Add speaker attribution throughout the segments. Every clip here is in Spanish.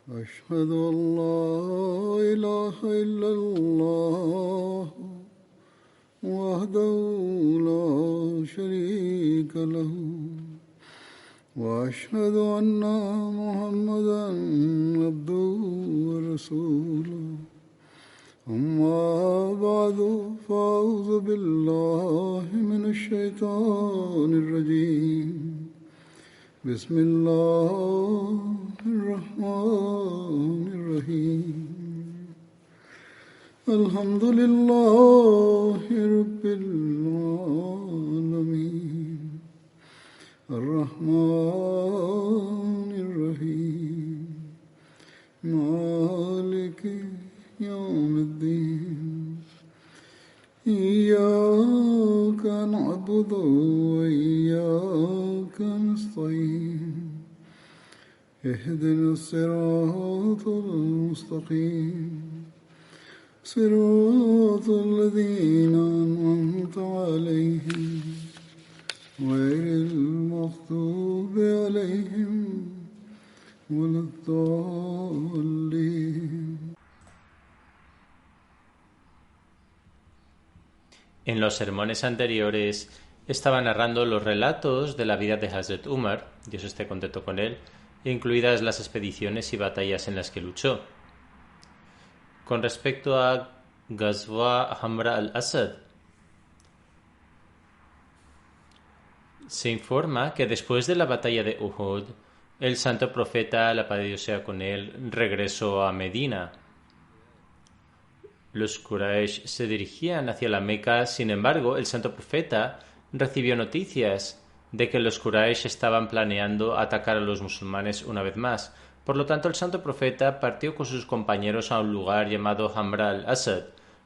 Speaker 1: أشهد أن لا إله إلا الله وحده لا شريك له وأشهد أن محمدا عبده ورسوله أما بعد فأعوذ بالله من الشيطان الرجيم بسم الله الرحمن الرحيم الحمد لله رب العالمين الرحمن الرحيم مالك يوم الدين إياك نعبد وإياك نستعين اهدنا الصراط المستقيم صراط الذين أنعمت عليهم غير المغضوب عليهم ولا الضالين.
Speaker 2: En los sermones anteriores estaba narrando los relatos de la vida de Hazrat Umar, Dios esté contento con él, incluidas las expediciones y batallas en las que luchó. Con respecto a Ghazwa Hamra al-Asad, se informa que después de la batalla de Uhud, el santo profeta, la paz de Dios sea con él, regresó a Medina. Los Quraysh se dirigían hacia la Meca, sin embargo, el santo profeta recibió noticias de que los Quraysh estaban planeando atacar a los musulmanes una vez más. Por lo tanto, el santo profeta partió con sus compañeros a un lugar llamado Hamra al-Asad.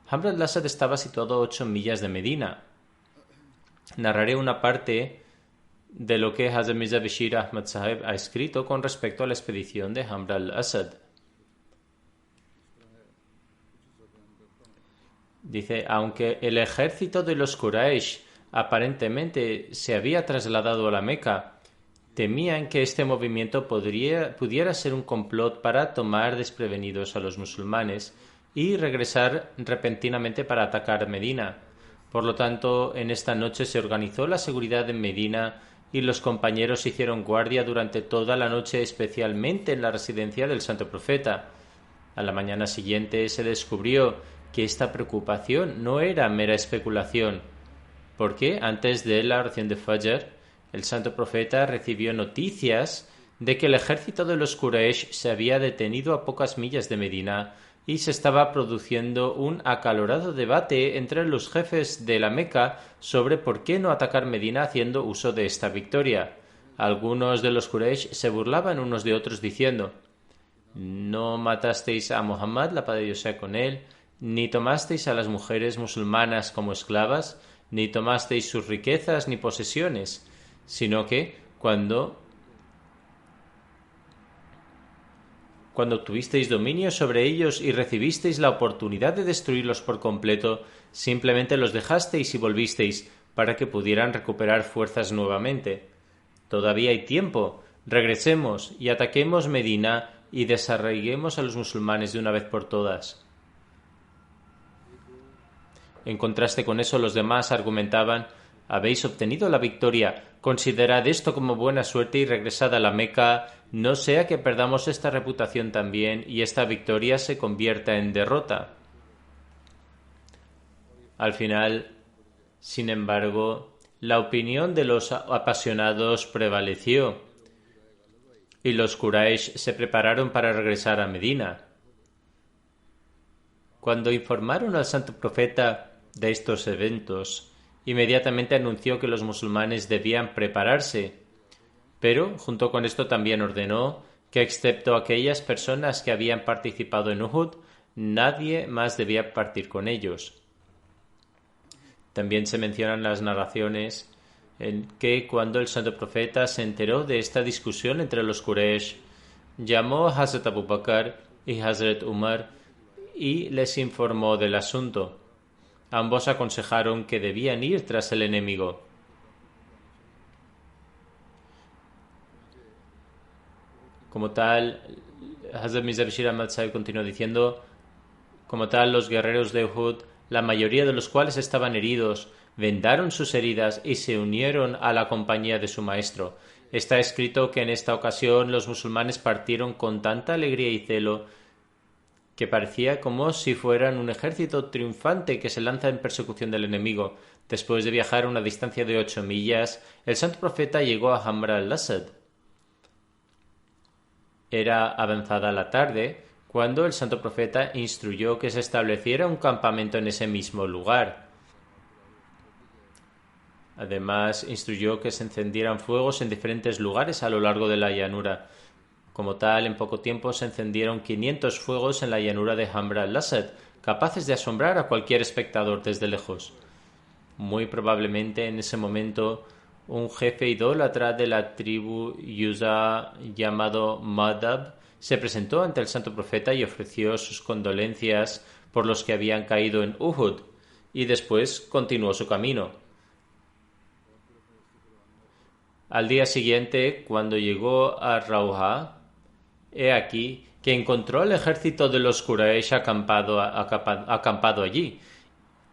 Speaker 2: Hamra al-Asad estaba situado a 8 millas de Medina. Narraré una parte de lo que Hazrat Mirza Bashir Ahmad Sahib ha escrito con respecto a la expedición de Hamra al-Asad. Dice, aunque el ejército de los Quraysh aparentemente se había trasladado a la Meca, temían que este movimiento pudiera ser un complot para tomar desprevenidos a los musulmanes y regresar repentinamente para atacar Medina. Por lo tanto, en esta noche se organizó la seguridad en Medina y los compañeros hicieron guardia durante toda la noche, especialmente en la residencia del Santo Profeta. A la mañana siguiente se descubrió que esta preocupación no era mera especulación, porque antes de la oración de Fajr, el Santo Profeta recibió noticias de que el ejército de los Quraysh se había detenido a pocas millas de Medina y se estaba produciendo un acalorado debate entre los jefes de la Meca sobre por qué no atacar Medina haciendo uso de esta victoria. Algunos de los Quraysh se burlaban unos de otros diciendo: «No matasteis a Muhammad, la paz de Dios sea con él, ni tomasteis a las mujeres musulmanas como esclavas, ni tomasteis sus riquezas ni posesiones, sino que cuando tuvisteis dominio sobre ellos y recibisteis la oportunidad de destruirlos por completo, simplemente los dejasteis y volvisteis para que pudieran recuperar fuerzas nuevamente. Todavía hay tiempo, regresemos y ataquemos Medina y desarraiguemos a los musulmanes de una vez por todas». En contraste con eso, los demás argumentaban: «Habéis obtenido la victoria, considerad esto como buena suerte y regresad a la Meca, no sea que perdamos esta reputación también y esta victoria se convierta en derrota». Al final, sin embargo, la opinión de los apasionados prevaleció y los Quraysh se prepararon para regresar a Medina. Cuando informaron al santo profeta de estos eventos, inmediatamente anunció que los musulmanes debían prepararse, pero junto con esto también ordenó que, excepto aquellas personas que habían participado en Uhud, nadie más debía partir con ellos. También se mencionan las narraciones en que cuando el santo profeta se enteró de esta discusión entre los Quraysh, llamó a Hazrat Abu Bakr y Hazrat Umar y les informó del asunto. Ambos aconsejaron que debían ir tras el enemigo. Como tal, Hazrat Mirza Bashir Ahmad Sahib continuó diciendo, como tal, los guerreros de Uhud, la mayoría de los cuales estaban heridos, vendaron sus heridas y se unieron a la compañía de su maestro. Está escrito que en esta ocasión los musulmanes partieron con tanta alegría y celo que parecía como si fueran un ejército triunfante que se lanza en persecución del enemigo. Después de viajar una distancia de 8 millas, el santo profeta llegó a Hamra al-Asad. Era avanzada la tarde cuando el santo profeta instruyó que se estableciera un campamento en ese mismo lugar. Además, instruyó que se encendieran fuegos en diferentes lugares a lo largo de la llanura. Como tal, en poco tiempo se encendieron 500 fuegos en la llanura de Hamra al-Asad, capaces de asombrar a cualquier espectador desde lejos. Muy probablemente en ese momento un jefe idólatra de la tribu Yuza llamado Madab se presentó ante el santo profeta y ofreció sus condolencias por los que habían caído en Uhud, y después continuó su camino. Al día siguiente, cuando llegó a Rauha, he aquí que encontró al ejército de los Quraysh acampado allí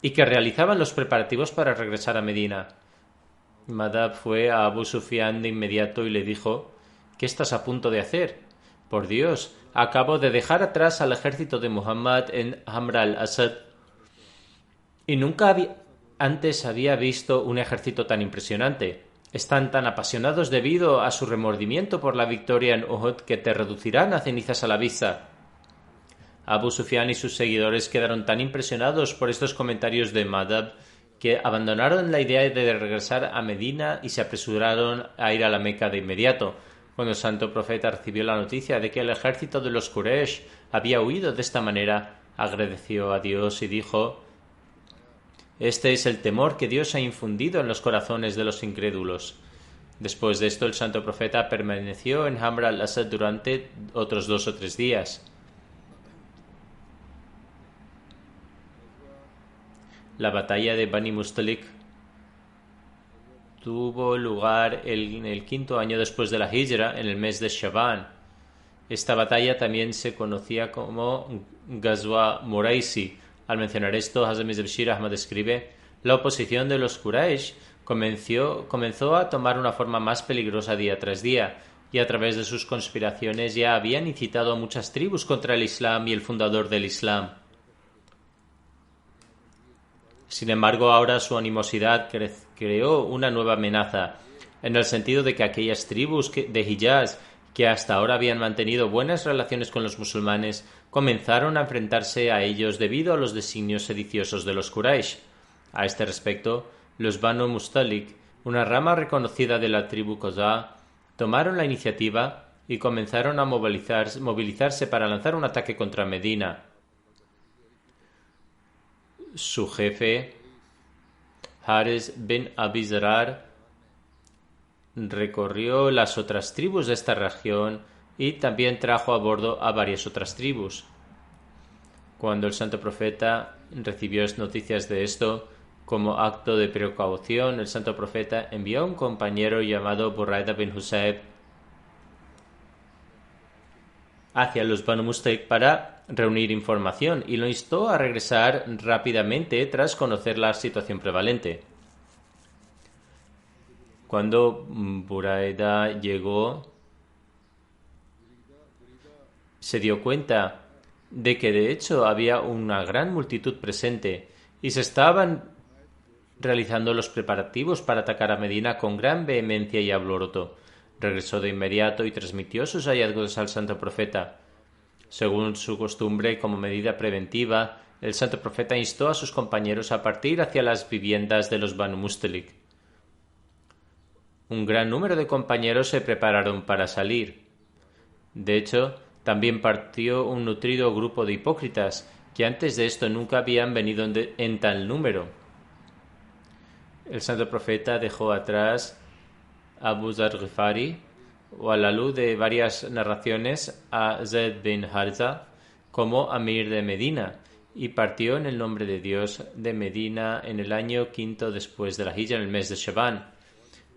Speaker 2: y que realizaban los preparativos para regresar a Medina. Madab fue a Abu Sufyan de inmediato y le dijo: ¿Qué estás a punto de hacer? Por Dios, acabo de dejar atrás al ejército de Muhammad en Hamra al-Asad y nunca antes había visto un ejército tan impresionante. Están tan apasionados debido a su remordimiento por la victoria en Uhud que te reducirán a cenizas a la vista. Abu Sufyan y sus seguidores quedaron tan impresionados por estos comentarios de Madab que abandonaron la idea de regresar a Medina y se apresuraron a ir a la Meca de inmediato. Cuando el santo profeta recibió la noticia de que el ejército de los Quraysh había huido de esta manera, agradeció a Dios y dijo: Este es el temor que Dios ha infundido en los corazones de los incrédulos. Después de esto, el santo profeta permaneció en Hamra al-Asad durante otros 2 o 3 días. La batalla de Bani Mustalik tuvo lugar en el 5.º año después de la Hijra, en el mes de Shaban. Esta batalla también se conocía como Ghazwa Muraisi. Al mencionar esto, Hazrat Mirza Bashir Ahmad escribe: la oposición de los Quraysh comenzó a tomar una forma más peligrosa día tras día, y a través de sus conspiraciones ya habían incitado a muchas tribus contra el Islam y el fundador del Islam. Sin embargo, ahora su animosidad creó una nueva amenaza, en el sentido de que aquellas tribus de Hijaz, que hasta ahora habían mantenido buenas relaciones con los musulmanes, comenzaron a enfrentarse a ellos debido a los designios sediciosos de los Quraysh. A este respecto, los Banu Mustalik, una rama reconocida de la tribu Qaza, tomaron la iniciativa y comenzaron a movilizarse para lanzar un ataque contra Medina. Su jefe, Haris bin Abi Zarar, recorrió las otras tribus de esta región y también trajo a bordo a varias otras tribus. Cuando el santo profeta recibió noticias de esto, como acto de precaución, el santo profeta envió a un compañero llamado Buraida bin Husayb hacia los Banu Mustalik para reunir información y lo instó a regresar rápidamente tras conocer la situación prevalente. Cuando Buraida llegó, se dio cuenta de que de hecho había una gran multitud presente y se estaban realizando los preparativos para atacar a Medina con gran vehemencia y alboroto. Regresó de inmediato y transmitió sus hallazgos al santo profeta. Según su costumbre, como medida preventiva, el santo profeta instó a sus compañeros a partir hacia las viviendas de los Banu Mustalik. Un gran número de compañeros se prepararon para salir. De hecho, también partió un nutrido grupo de hipócritas que antes de esto nunca habían venido en tal número. El santo profeta dejó atrás a Abu Zar Ghifari, o a la luz de varias narraciones a Zaid bin Harza, como Amir de Medina, y partió en el nombre de Dios de Medina en el año 5 después de la Hijra, en el mes de Shaban.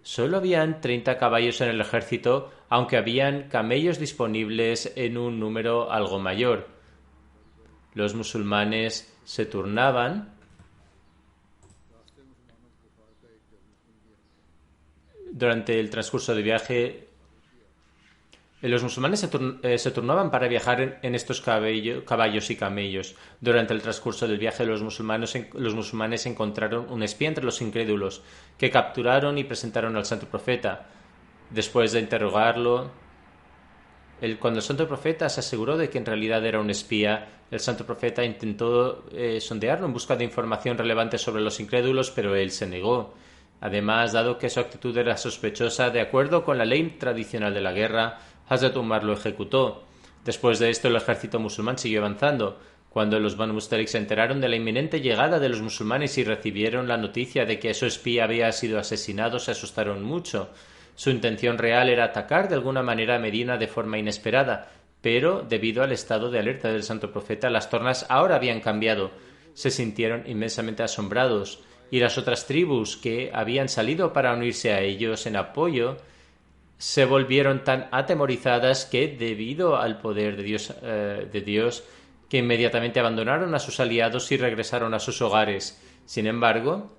Speaker 2: Solo habían 30 caballos en el ejército, aunque habían camellos disponibles en un número algo mayor. Los musulmanes se turnaban durante el transcurso del viaje. Los musulmanes se turnaban para viajar en estos caballos y camellos. Durante el transcurso del viaje, los musulmanes encontraron un espía entre los incrédulos, que capturaron y presentaron al santo profeta. Después de interrogarlo, cuando el santo profeta se aseguró de que en realidad era un espía, el santo profeta intentó sondearlo en busca de información relevante sobre los incrédulos, pero él se negó. Además, dado que su actitud era sospechosa, de acuerdo con la ley tradicional de la guerra, Hazrat Umar lo ejecutó. Después de esto, el ejército musulmán siguió avanzando. Cuando los Banu Mustalik se enteraron de la inminente llegada de los musulmanes y recibieron la noticia de que su espía había sido asesinado, se asustaron mucho. Su intención real era atacar de alguna manera a Medina de forma inesperada, pero debido al estado de alerta del santo profeta, las tornas ahora habían cambiado. Se sintieron inmensamente asombrados, y las otras tribus que habían salido para unirse a ellos en apoyo se volvieron tan atemorizadas que, debido al poder de Dios, que inmediatamente abandonaron a sus aliados y regresaron a sus hogares. Sin embargo,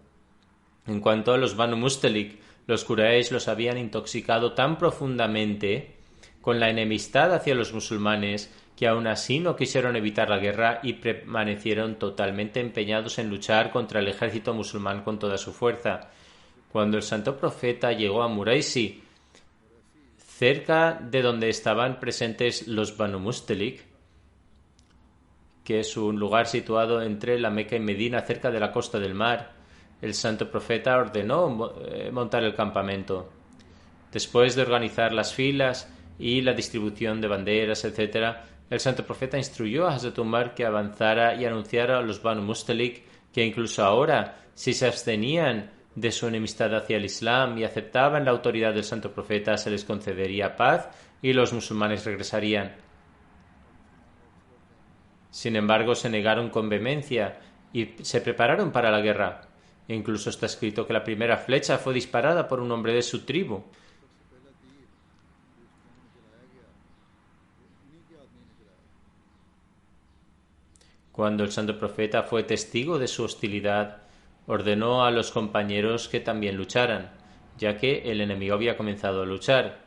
Speaker 2: en cuanto a los Banu Mustalik, los Quraysh los habían intoxicado tan profundamente con la enemistad hacia los musulmanes que aún así no quisieron evitar la guerra y permanecieron totalmente empeñados en luchar contra el ejército musulmán con toda su fuerza. Cuando el santo profeta llegó a Muraisi, cerca de donde estaban presentes los Banu Mustalik, que es un lugar situado entre la Meca y Medina, cerca de la costa del mar, el santo profeta ordenó montar el campamento. Después de organizar las filas y la distribución de banderas, etc., el santo profeta instruyó a Hazrat Umar que avanzara y anunciara a los Banu Mustalik que incluso ahora, si se abstenían de su enemistad hacia el Islam y aceptaban la autoridad del santo profeta, se les concedería paz y los musulmanes regresarían. Sin embargo, se negaron con vehemencia y se prepararon para la guerra. E incluso está escrito que la primera flecha fue disparada por un hombre de su tribu. Cuando el santo profeta fue testigo de su hostilidad, ordenó a los compañeros que también lucharan, ya que el enemigo había comenzado a luchar.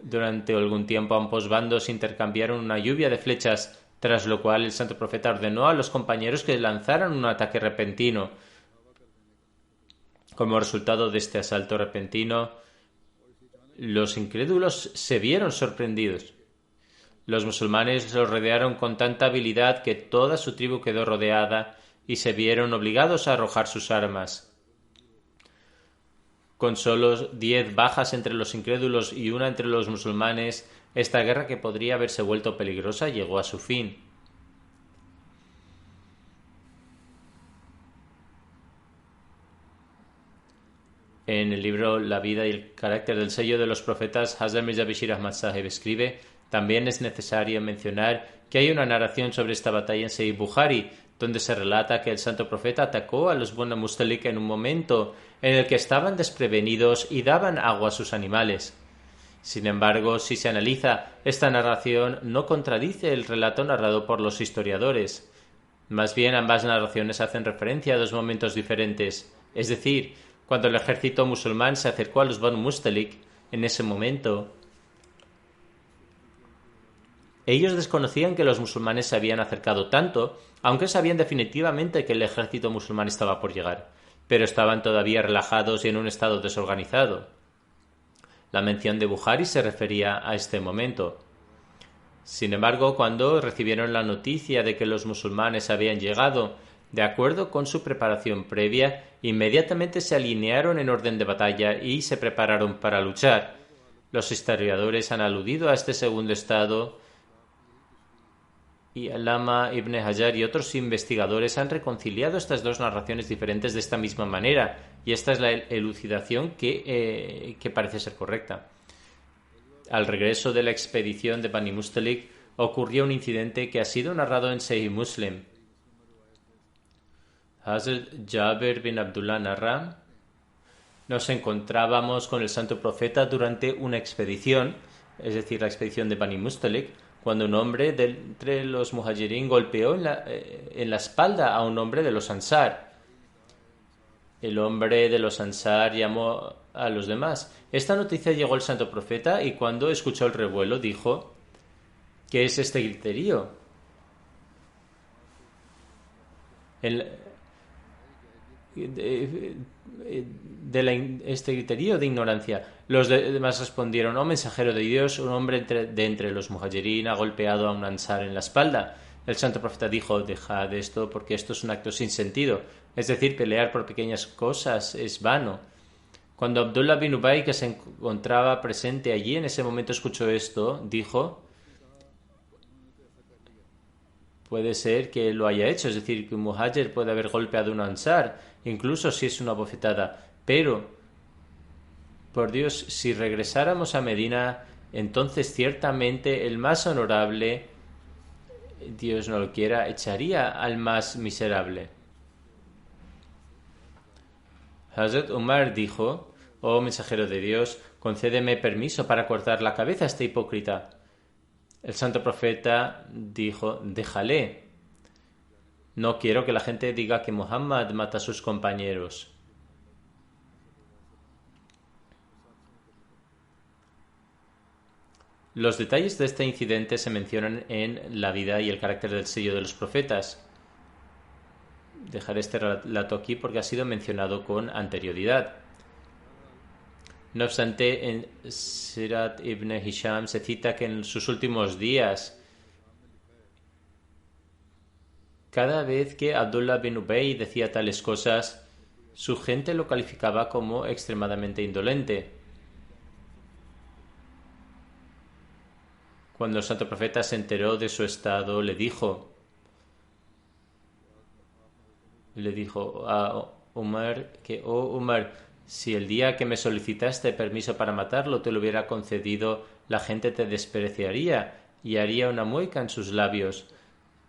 Speaker 2: Durante algún tiempo ambos bandos intercambiaron una lluvia de flechas, tras lo cual el santo profeta ordenó a los compañeros que lanzaran un ataque repentino. Como resultado de este asalto repentino, los incrédulos se vieron sorprendidos. Los musulmanes los rodearon con tanta habilidad que toda su tribu quedó rodeada y se vieron obligados a arrojar sus armas. Con solo 10 bajas entre los incrédulos y una entre los musulmanes, esta guerra, que podría haberse vuelto peligrosa, llegó a su fin. En el libro La vida y el carácter del sello de los profetas, Hazrat Mirza Bashir Ahmad Sahib escribe: también es necesario mencionar que hay una narración sobre esta batalla en Sahih Bukhari, donde se relata que el santo profeta atacó a los Banu Mustalik en un momento en el que estaban desprevenidos y daban agua a sus animales. Sin embargo, si se analiza, esta narración no contradice el relato narrado por los historiadores. Más bien, ambas narraciones hacen referencia a dos momentos diferentes. Es decir, cuando el ejército musulmán se acercó a los Banu Mustalik, en ese momento, ellos desconocían que los musulmanes se habían acercado tanto, aunque sabían definitivamente que el ejército musulmán estaba por llegar, pero estaban todavía relajados y en un estado desorganizado. La mención de Bukhari se refería a este momento. Sin embargo, cuando recibieron la noticia de que los musulmanes habían llegado, de acuerdo con su preparación previa, inmediatamente se alinearon en orden de batalla y se prepararon para luchar. Los historiadores han aludido a este segundo estado, y Alama Ibn Hajar y otros investigadores han reconciliado estas dos narraciones diferentes de esta misma manera, y esta es la elucidación que parece ser correcta. Al regreso de la expedición de Bani Mustalik ocurrió un incidente que ha sido narrado en Sahih Muslim. Hazrat Jabir bin Abdullah narra Nos encontrábamos con el santo profeta durante una expedición, es decir, la expedición de Bani Mustalik, cuando un hombre de entre los muhajirin golpeó en la espalda a un hombre de los Ansar. El hombre de los Ansar llamó a los demás. Esta noticia llegó al santo profeta y cuando escuchó el revuelo dijo: ¿qué es este griterío? El, este griterío de ignorancia. Los demás respondieron: oh mensajero de Dios, un hombre de entre los muhajirin ha golpeado a un ansar en la espalda. El santo profeta dijo: dejad esto porque esto es un acto sin sentido, es decir, pelear por pequeñas cosas es vano. Cuando Abdullah bin Ubay, que se encontraba presente allí en ese momento, escuchó esto, dijo: puede ser que lo haya hecho, es decir, que un muhajir puede haber golpeado a un ansar, incluso si es una bofetada, pero, por Dios, si regresáramos a Medina, entonces ciertamente el más honorable, Dios no lo quiera, echaría al más miserable. Hazrat Umar dijo: oh mensajero de Dios, concédeme permiso para cortar la cabeza a este hipócrita. El santo profeta dijo: déjale. No quiero que la gente diga que Muhammad mata a sus compañeros. Los detalles de este incidente se mencionan en la vida y el carácter del sello de los profetas. Dejaré este relato aquí porque ha sido mencionado con anterioridad. No obstante, en Sirat ibn Hisham se cita que en sus últimos días, cada vez que Abdullah bin Ubay decía tales cosas, su gente lo calificaba como extremadamente indolente. Cuando el santo profeta se enteró de su estado, le dijo a Umar que: oh Umar, si el día que me solicitaste permiso para matarlo te lo hubiera concedido, la gente te despreciaría y haría una mueca en sus labios.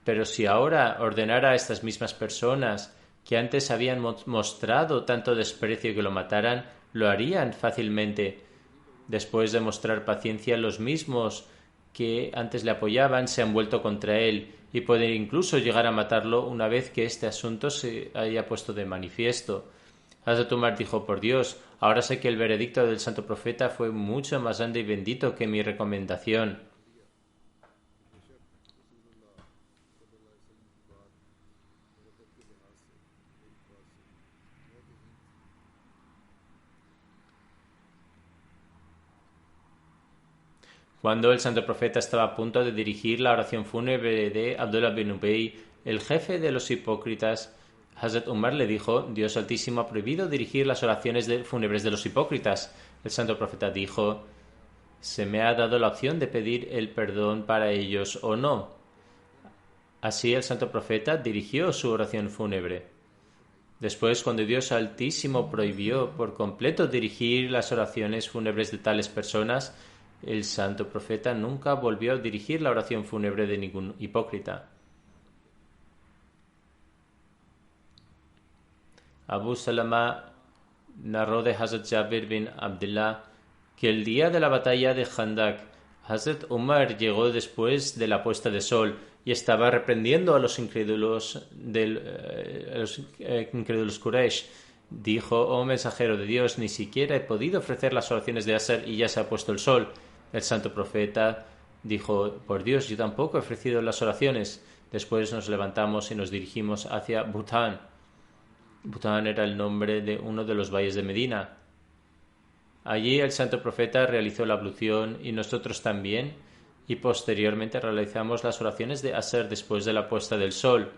Speaker 2: Pero si ahora ordenara a estas mismas personas que antes habían mostrado tanto desprecio que lo mataran, lo harían fácilmente. Después de mostrar paciencia, los mismos que antes le apoyaban se han vuelto contra él y pueden incluso llegar a matarlo una vez que este asunto se haya puesto de manifiesto. Hazrat Umar dijo: por Dios, ahora sé que el veredicto del santo profeta fue mucho más grande y bendito que mi recomendación. Cuando el santo profeta estaba a punto de dirigir la oración fúnebre de Abdullah bin Ubay, el jefe de los hipócritas, Hazrat Umar le dijo: Dios Altísimo ha prohibido dirigir las oraciones fúnebres de los hipócritas. El santo profeta dijo: se me ha dado la opción de pedir el perdón para ellos o no. Así el santo profeta dirigió su oración fúnebre. Después, cuando Dios Altísimo prohibió por completo dirigir las oraciones fúnebres de tales personas, el santo profeta nunca volvió a dirigir la oración fúnebre de ningún hipócrita. Abu Salama narró de Hazrat Jabir bin Abdullah que el día de la batalla de Khandak, Hazrat Umar llegó después de la puesta de sol y estaba reprendiendo a los incrédulos Quraysh. Dijo: oh mensajero de Dios, ni siquiera he podido ofrecer las oraciones de Asr y ya se ha puesto el sol. El santo profeta dijo: por Dios, yo tampoco he ofrecido las oraciones. Después nos levantamos y nos dirigimos hacia Bután. Bután era el nombre de uno de los valles de Medina. Allí el santo profeta realizó la ablución y nosotros también, y posteriormente realizamos las oraciones de Asr después de la puesta del sol.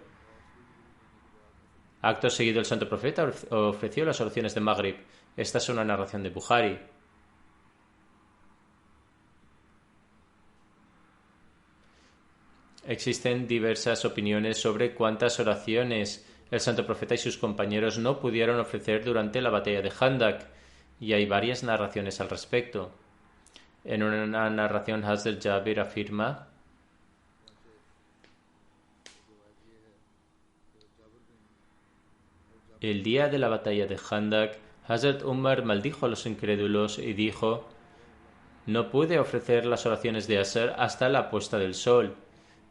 Speaker 2: Acto seguido el santo profeta ofreció las oraciones de Maghrib. Esta es una narración de Bukhari. Existen diversas opiniones sobre cuántas oraciones el santo profeta y sus compañeros no pudieron ofrecer durante la batalla de Khandak, y hay varias narraciones al respecto. En una narración, Hazrat Jabir afirma: el día de la batalla de Khandak, Hazrat Umar maldijo a los incrédulos y dijo: no pude ofrecer las oraciones de Asr hasta la puesta del sol.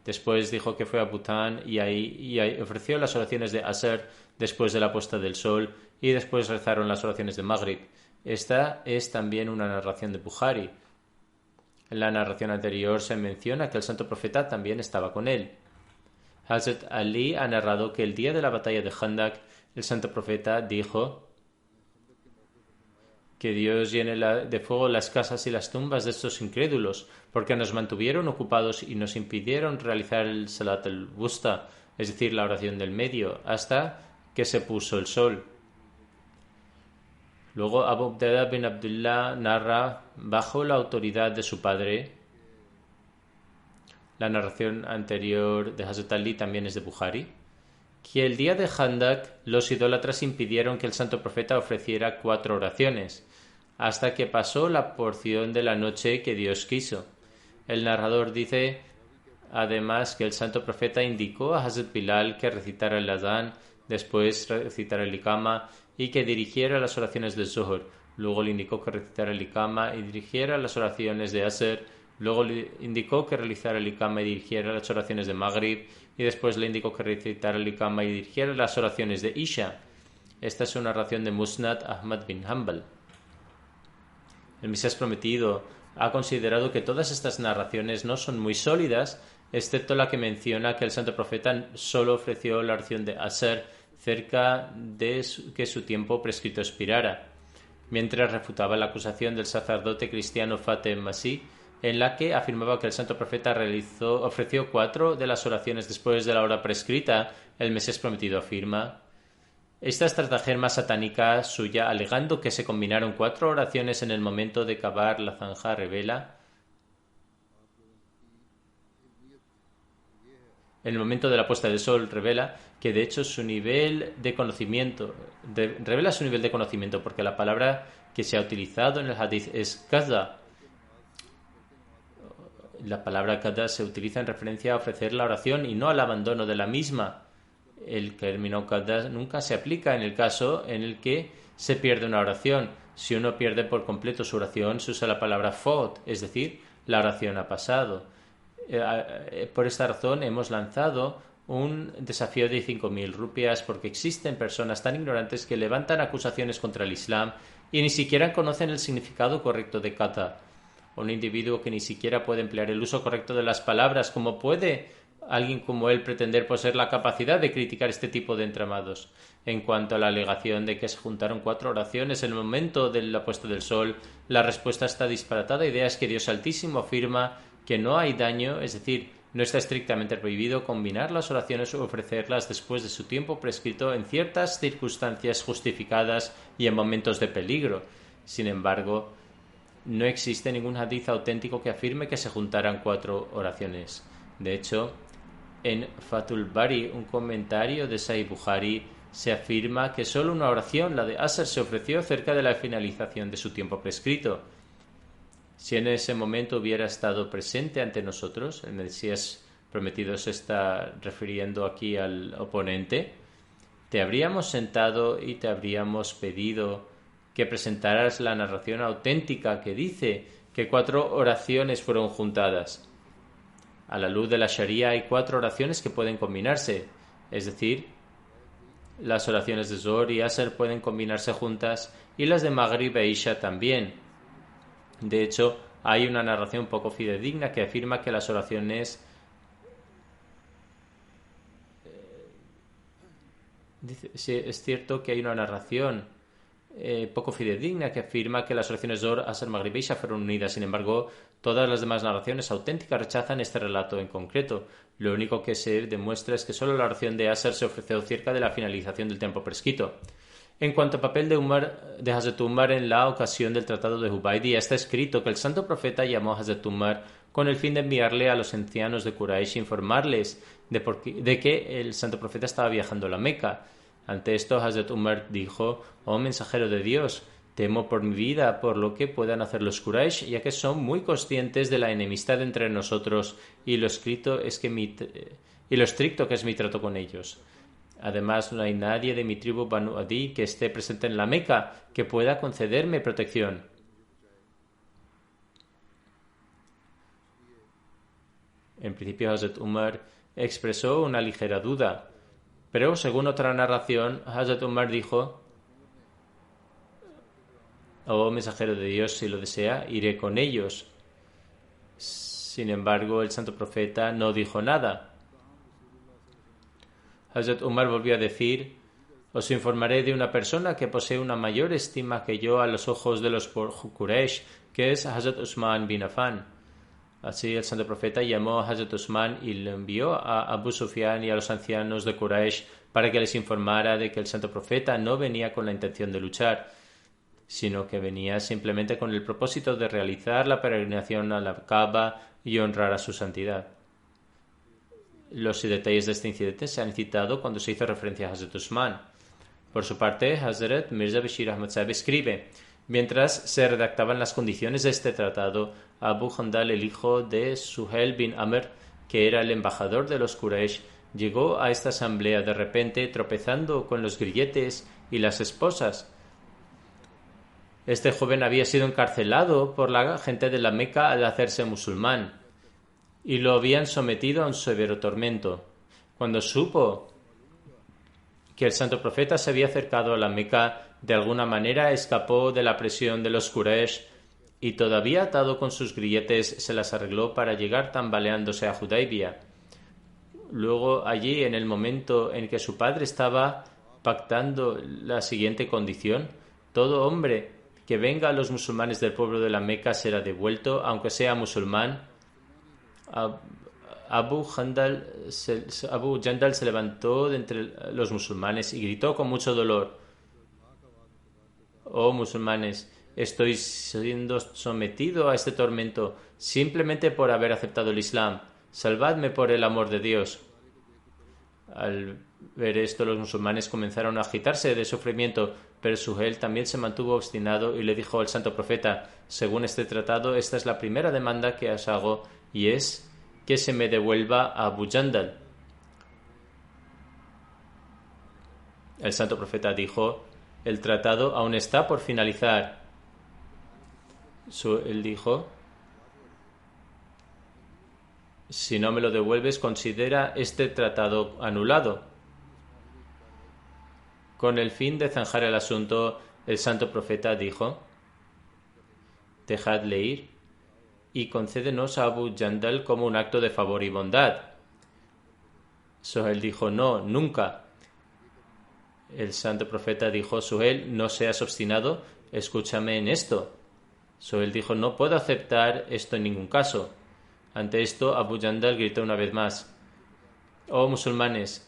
Speaker 2: Después dijo que fue a Bután y ahí ofreció las oraciones de Asr después de la puesta del sol, y después rezaron las oraciones de Maghrib. Esta es también una narración de Bukhari. En la narración anterior se menciona que el santo profeta también estaba con él. Hazrat Ali ha narrado que el día de la batalla de Khandak, el santo profeta dijo: que Dios llene de fuego las casas y las tumbas de estos incrédulos, porque nos mantuvieron ocupados y nos impidieron realizar el Salat al-Wusta, es decir, la oración del medio, hasta que se puso el sol. Luego Abu Ubaidah bin Abdullah narra, bajo la autoridad de su padre. La narración anterior de Hazrat Ali también es de Bukhari, que el día de Khandak los idólatras impidieron que el santo profeta ofreciera 4 oraciones, hasta que pasó la porción de la noche que Dios quiso. El narrador dice además que el santo profeta indicó a Hazrat Bilal que recitara el adán, después recitara el iqama y que dirigiera las oraciones de Zuhr. Luego le indicó que recitara el iqama y dirigiera las oraciones de Asr. Luego le indicó que realizara el iqama y dirigiera las oraciones de Maghrib, y después le indicó que recitara el iqama y dirigiera las oraciones de Isha. Esta es una narración de Musnad Ahmad bin Hanbal. El Mesías prometido ha considerado que todas estas narraciones no son muy sólidas, excepto la que menciona que el santo profeta solo ofreció la oración de Asr cerca de que su tiempo prescrito expirara, mientras refutaba la acusación del sacerdote cristiano Fatem Masih, en la que afirmaba que el santo profeta ofreció 4 de las oraciones después de la hora prescrita. El Mesías prometido afirma: esta estratagema satánica suya, alegando que se combinaron 4 oraciones en el momento de cavar la zanja, revela en el momento de la puesta del sol, revela que de hecho su nivel de conocimiento revela su nivel de conocimiento, porque la palabra que se ha utilizado en el hadith es kada. La palabra kada se utiliza en referencia a ofrecer la oración y no al abandono de la misma. El término kada nunca se aplica en el caso en el que se pierde una oración. Si uno pierde por completo su oración, se usa la palabra fot, es decir, la oración ha pasado. Por esta razón hemos lanzado un desafío de 5.000 rupias, porque existen personas tan ignorantes que levantan acusaciones contra el Islam y ni siquiera conocen el significado correcto de kata. Un individuo que ni siquiera puede emplear el uso correcto de las palabras, ¿cómo puede alguien como él pretender poseer la capacidad de criticar este tipo de entramados? En cuanto a la alegación de que se juntaron 4 oraciones en el momento de la puesta del sol, la respuesta a esta disparatada idea es que Dios Altísimo afirma que no hay daño, es decir, no está estrictamente prohibido combinar las oraciones o ofrecerlas después de su tiempo prescrito en ciertas circunstancias justificadas y en momentos de peligro. Sin embargo, no existe ningún hadith auténtico que afirme que se juntaran 4 oraciones. De hecho, en Fathul Bari, un comentario de Sahih Bukhari, se afirma que solo una oración, la de Asr, se ofreció cerca de la finalización de su tiempo prescrito. Si en ese momento hubiera estado presente ante nosotros, el Mesías prometido se está refiriendo aquí al oponente, te habríamos sentado y te habríamos pedido que presentaras la narración auténtica que dice que 4 oraciones fueron juntadas. A la luz de la Sharia hay 4 oraciones que pueden combinarse, es decir, las oraciones de Zohar y Asr pueden combinarse juntas y las de Maghrib e Isha también. De hecho, hay una narración poco fidedigna que afirma que las oraciones es cierto que hay una narración poco fidedigna que afirma que las oraciones Zohar, Asr, Maghrib e Isha fueron unidas. Sin embargo, todas las demás narraciones auténticas rechazan este relato en concreto. Lo único que se demuestra es que solo la oración de Asr se ofreció cerca de la finalización del tiempo prescrito. En cuanto al papel de Hazrat Umar en la ocasión del tratado de Hubaydi, está escrito que el santo profeta llamó a Hazrat Umar con el fin de enviarle a los ancianos de Quraysh e informarles de que el santo profeta estaba viajando a la Meca. Ante esto, Hazrat Umar dijo: «Oh mensajero de Dios, temo por mi vida por lo que puedan hacer los Quraysh, ya que son muy conscientes de la enemistad entre nosotros y lo estricto que es mi trato con ellos». Además, no hay nadie de mi tribu Banu Adi que esté presente en la Meca que pueda concederme protección. En principio, Hazrat Umar expresó una ligera duda, pero según otra narración, Hazrat Umar dijo: «Oh mensajero de Dios, si lo desea, iré con ellos». Sin embargo, el santo profeta no dijo nada. Hazrat Umar volvió a decir: «Os informaré de una persona que posee una mayor estima que yo a los ojos de los Quraysh, que es Hazrat Usman bin Affan». Así el santo profeta llamó a Hazrat Usman y le envió a Abu Sufyan y a los ancianos de Quraysh para que les informara de que el santo profeta no venía con la intención de luchar, sino que venía simplemente con el propósito de realizar la peregrinación a la Kaaba y honrar a su santidad. Los detalles de este incidente se han citado cuando se hizo referencia a Hazrat Usman. Por su parte, Hazrat Mirza Bashir Ahmad Sahib escribe: «Mientras se redactaban las condiciones de este tratado, Abu Handal, el hijo de Suhail bin Amr, que era el embajador de los Quraysh, llegó a esta asamblea de repente tropezando con los grilletes y las esposas. Este joven había sido encarcelado por la gente de la Meca al hacerse musulmán y lo habían sometido a un severo tormento. Cuando supo que el santo profeta se había acercado a la Meca, de alguna manera escapó de la presión de los Quraysh y todavía atado con sus grilletes se las arregló para llegar tambaleándose a Hudaybiyah. Luego allí, en el momento en que su padre estaba pactando la siguiente condición: todo hombre que venga a los musulmanes del pueblo de la Meca será devuelto, aunque sea musulmán. Abu Jandal se levantó de entre los musulmanes y gritó con mucho dolor: «Oh musulmanes, estoy siendo sometido a este tormento simplemente por haber aceptado el Islam. Salvadme por el amor de Dios». Al ver esto, los musulmanes comenzaron a agitarse de sufrimiento, pero Suhail también se mantuvo obstinado y le dijo al santo profeta: «Según este tratado, esta es la primera demanda que os hago, y es que se me devuelva a Abu Jandal». El santo profeta dijo: «El tratado aún está por finalizar». Él dijo: «Si no me lo devuelves, considera este tratado anulado». Con el fin de zanjar el asunto, el santo profeta dijo: «Dejadle ir y concédenos a Abu Jandal como un acto de favor y bondad». Suhail dijo: «No, nunca». El santo profeta dijo: «Suhail, no seas obstinado, escúchame en esto». Suhail dijo: «No puedo aceptar esto en ningún caso». Ante esto, Abu Jandal gritó una vez más: «Oh musulmanes,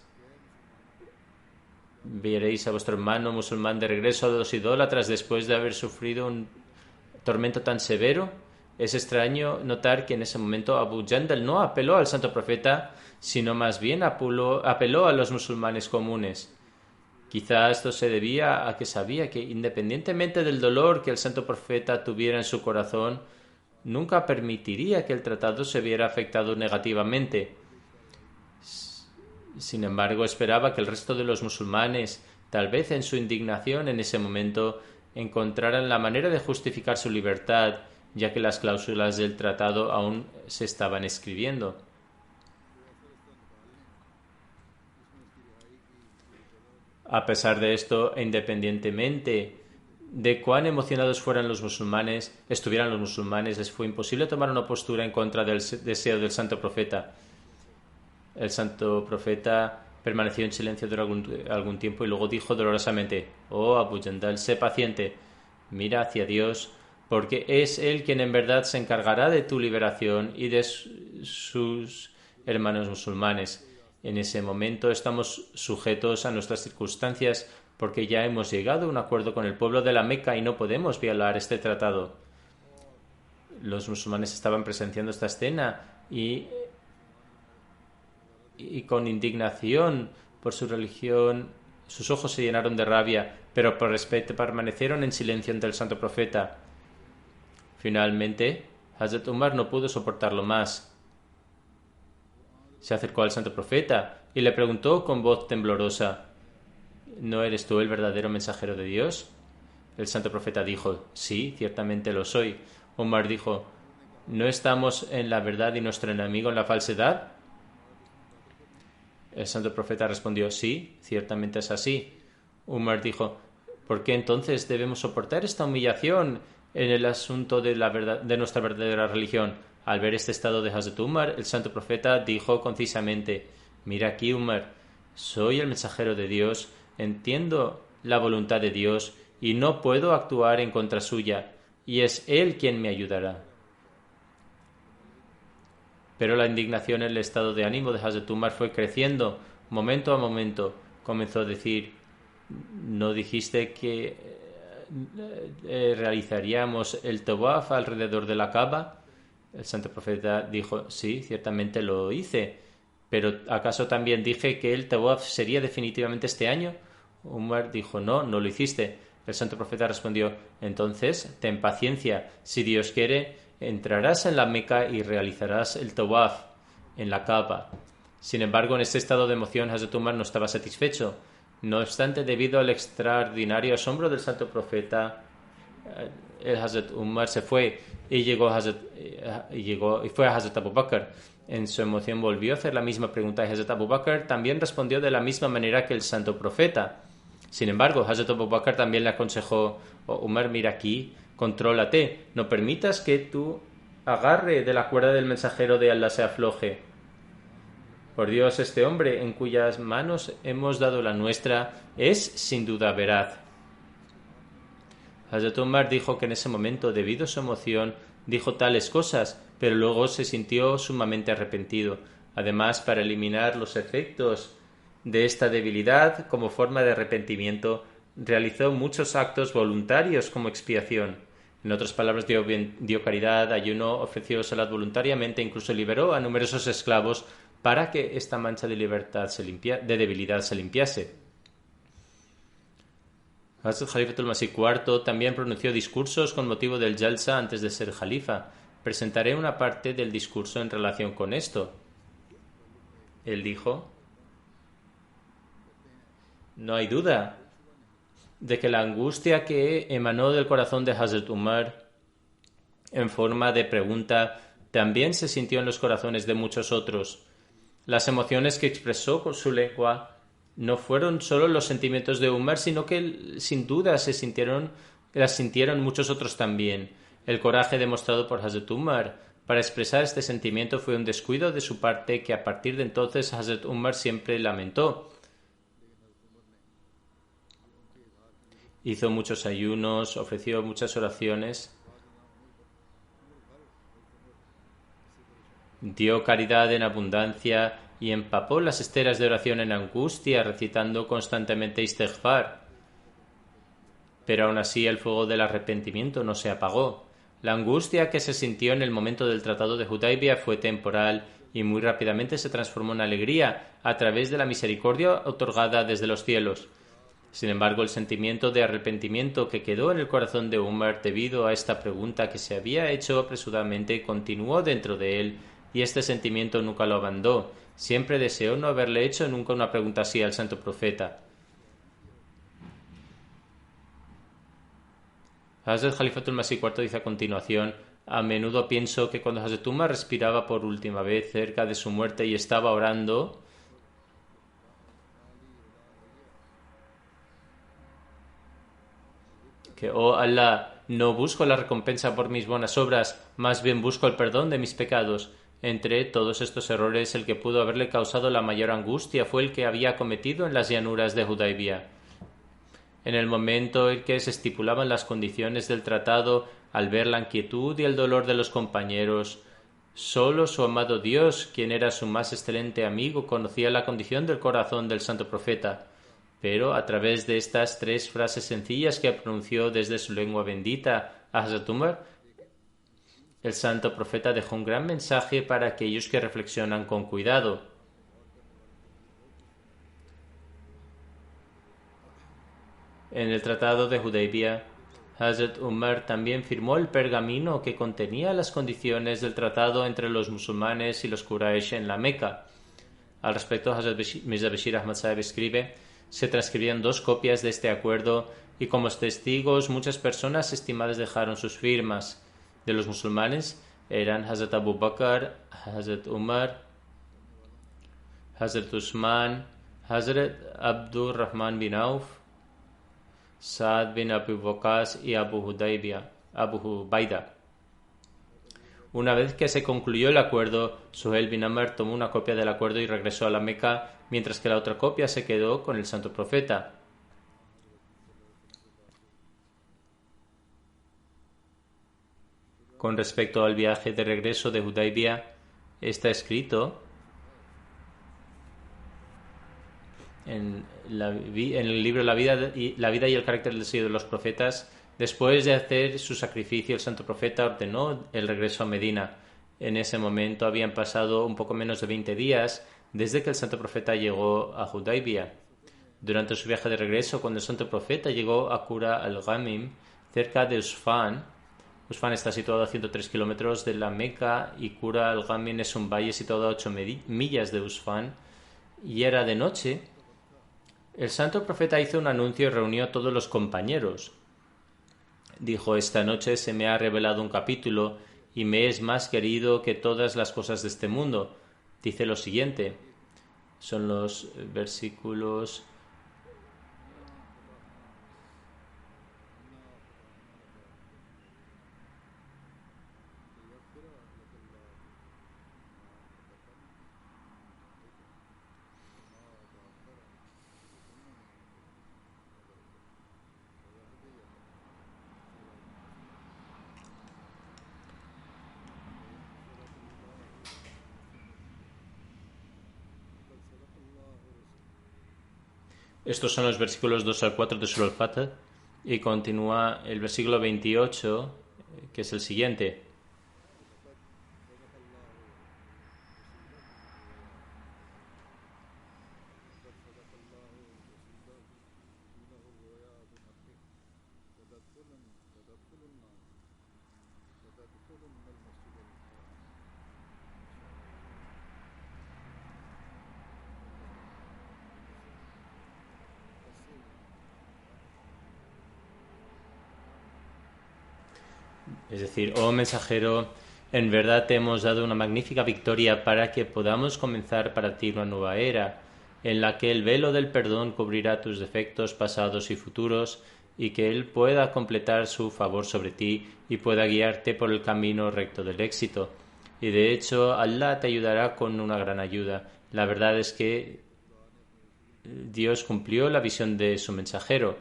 Speaker 2: veréis a vuestro hermano musulmán de regreso a los idólatras después de haber sufrido un tormento tan severo». Es extraño notar que en ese momento Abu Jandal no apeló al santo profeta, sino más bien apeló a los musulmanes comunes. Quizá esto se debía a que sabía que, independientemente del dolor que el santo profeta tuviera en su corazón, nunca permitiría que el tratado se viera afectado negativamente. Sin embargo, esperaba que el resto de los musulmanes, tal vez en su indignación en ese momento, encontraran la manera de justificar su libertad, ya que las cláusulas del tratado aún se estaban escribiendo. A pesar de esto, e independientemente de cuán emocionados estuvieran los musulmanes, les fue imposible tomar una postura en contra del deseo del santo profeta. El santo profeta permaneció en silencio durante algún tiempo y luego dijo dolorosamente: «Oh Abu Jandal, sé paciente, mira hacia Dios, porque es Él quien en verdad se encargará de tu liberación y de sus hermanos musulmanes. En ese momento estamos sujetos a nuestras circunstancias porque ya hemos llegado a un acuerdo con el pueblo de la Meca y no podemos violar este tratado». Los musulmanes estaban presenciando esta escena y con indignación por su religión, sus ojos se llenaron de rabia, pero por respeto permanecieron en silencio ante el santo profeta. Finalmente, Hazrat Umar no pudo soportarlo más. Se acercó al santo profeta y le preguntó con voz temblorosa: ¿No eres tú el verdadero mensajero de Dios? El santo profeta dijo: Sí, ciertamente lo soy. Umar dijo: ¿No estamos en la verdad y nuestro enemigo en la falsedad? El santo profeta respondió: Sí, ciertamente es así. Umar dijo: ¿Por qué entonces debemos soportar esta humillación en el asunto de la verdad, de nuestra verdadera religión? Al ver este estado de Hazrat Umar, el santo profeta dijo concisamente: Mira aquí, Umar, soy el mensajero de Dios, entiendo la voluntad de Dios y no puedo actuar en contra suya, y es Él quien me ayudará. Pero la indignación en el estado de ánimo de Hazrat Umar fue creciendo momento a momento. Comenzó a decir: ¿No dijiste que realizaríamos el tawaf alrededor de la Kaaba? El santo profeta dijo: Sí, ciertamente lo hice. ¿Pero acaso también dije que el tawaf sería definitivamente este año? Umar dijo: No, no lo hiciste. El santo profeta respondió: Entonces, ten paciencia. Si Dios quiere, entrarás en la Meca y realizarás el tawaf en la Kaaba. Sin embargo, en este estado de emoción, Hazrat Umar no estaba satisfecho. No obstante, debido al extraordinario asombro del santo profeta, el Hazrat Umar se fue y fue a Hazrat Abu Bakr. En su emoción volvió a hacer la misma pregunta y Hazrat Abu Bakr también respondió de la misma manera que el santo profeta. Sin embargo, Hazrat Abu Bakr también le aconsejó: Umar, mira aquí, contrólate, no permitas que tu agarre de la cuerda del mensajero de Allah se afloje. Por Dios, este hombre en cuyas manos hemos dado la nuestra es sin duda veraz. Hazrat Umar dijo que en ese momento, debido a su emoción, dijo tales cosas, pero luego se sintió sumamente arrepentido. Además, para eliminar los efectos de esta debilidad como forma de arrepentimiento, realizó muchos actos voluntarios como expiación. En otras palabras, dio caridad, ayuno, ofreció salat voluntariamente, incluso liberó a numerosos esclavos para que esta mancha de debilidad se limpiase. Hazrat Khalifatul Masih IV también pronunció discursos con motivo del Jalsa antes de ser Jalifa. Presentaré una parte del discurso en relación con esto. Él dijo: No hay duda de que la angustia que emanó del corazón de Hazrat Umar en forma de pregunta también se sintió en los corazones de muchos otros. Las emociones que expresó con su lengua no fueron solo los sentimientos de Umar, sino que sin duda las sintieron muchos otros también. El coraje demostrado por Hazrat Umar para expresar este sentimiento fue un descuido de su parte que a partir de entonces Hazrat Umar siempre lamentó. Hizo muchos ayunos, ofreció muchas oraciones, dio caridad en abundancia y empapó las esteras de oración en angustia, recitando constantemente istighfar. Pero aún así el fuego del arrepentimiento no se apagó. La angustia que se sintió en el momento del Tratado de Hudaybiyah fue temporal y muy rápidamente se transformó en alegría a través de la misericordia otorgada desde los cielos. Sin embargo, el sentimiento de arrepentimiento que quedó en el corazón de Umar debido a esta pregunta que se había hecho apresuradamente continuó dentro de él, y este sentimiento nunca lo abandonó. Siempre deseó no haberle hecho nunca una pregunta así al santo profeta. Hazrat Khalifatul Masih IV dice a continuación: a menudo pienso que cuando Hazrat Umar respiraba por última vez cerca de su muerte y estaba orando, que, oh Allah, no busco la recompensa por mis buenas obras, más bien busco el perdón de mis pecados. Entre todos estos errores, el que pudo haberle causado la mayor angustia fue el que había cometido en las llanuras de Hudaybiyah. En el momento en que se estipulaban las condiciones del tratado, al ver la inquietud y el dolor de los compañeros, solo su amado Dios, quien era su más excelente amigo, conocía la condición del corazón del santo profeta. Pero a través de estas 3 frases sencillas que pronunció desde su lengua bendita a Hazrat Umar, el santo profeta dejó un gran mensaje para aquellos que reflexionan con cuidado. En el Tratado de Hudaybiyah, Hazrat Umar también firmó el pergamino que contenía las condiciones del tratado entre los musulmanes y los Quraysh en la Meca. Al respecto, Hazrat Mirza Bashir Ahmad Sahib escribe: se transcribían 2 copias de este acuerdo y como testigos muchas personas estimadas dejaron sus firmas. De los musulmanes eran Hazrat Abu Bakr, Hazrat Umar, Hazrat Usman, Hazrat Abdur Rahman bin Auf, Saad bin Abu Waqas y Abu Hubaida. Una vez que se concluyó el acuerdo, Suhail bin Amr tomó una copia del acuerdo y regresó a la Meca, mientras que la otra copia se quedó con el santo profeta. Con respecto al viaje de regreso de Hudaybiyah, está escrito en el libro La vida y el carácter del sello de los profetas. Después de hacer su sacrificio, el santo profeta ordenó el regreso a Medina. En ese momento habían pasado un poco menos de 20 días desde que el santo profeta llegó a Hudaybiyah. Durante su viaje de regreso, cuando el santo profeta llegó a Qura al-Ghamim, cerca de Usfan está situado a 103 kilómetros de la Meca y Qura al-Ghamim es un valle situado a 8 millas de Usfan, y era de noche. El santo profeta hizo un anuncio y reunió a todos los compañeros. Dijo: esta noche se me ha revelado un capítulo y me es más querido que todas las cosas de este mundo. Dice lo siguiente, son los versículos Estos son los versículos 2 al 4 de Surah Al-Fatih, y continúa el versículo 28, que es el siguiente. Es decir, oh mensajero, en verdad te hemos dado una magnífica victoria para que podamos comenzar para ti una nueva era, en la que el velo del perdón cubrirá tus defectos pasados y futuros, y que Él pueda completar su favor sobre ti y pueda guiarte por el camino recto del éxito. Y de hecho, Allah te ayudará con una gran ayuda. La verdad es que Dios cumplió la visión de su mensajero.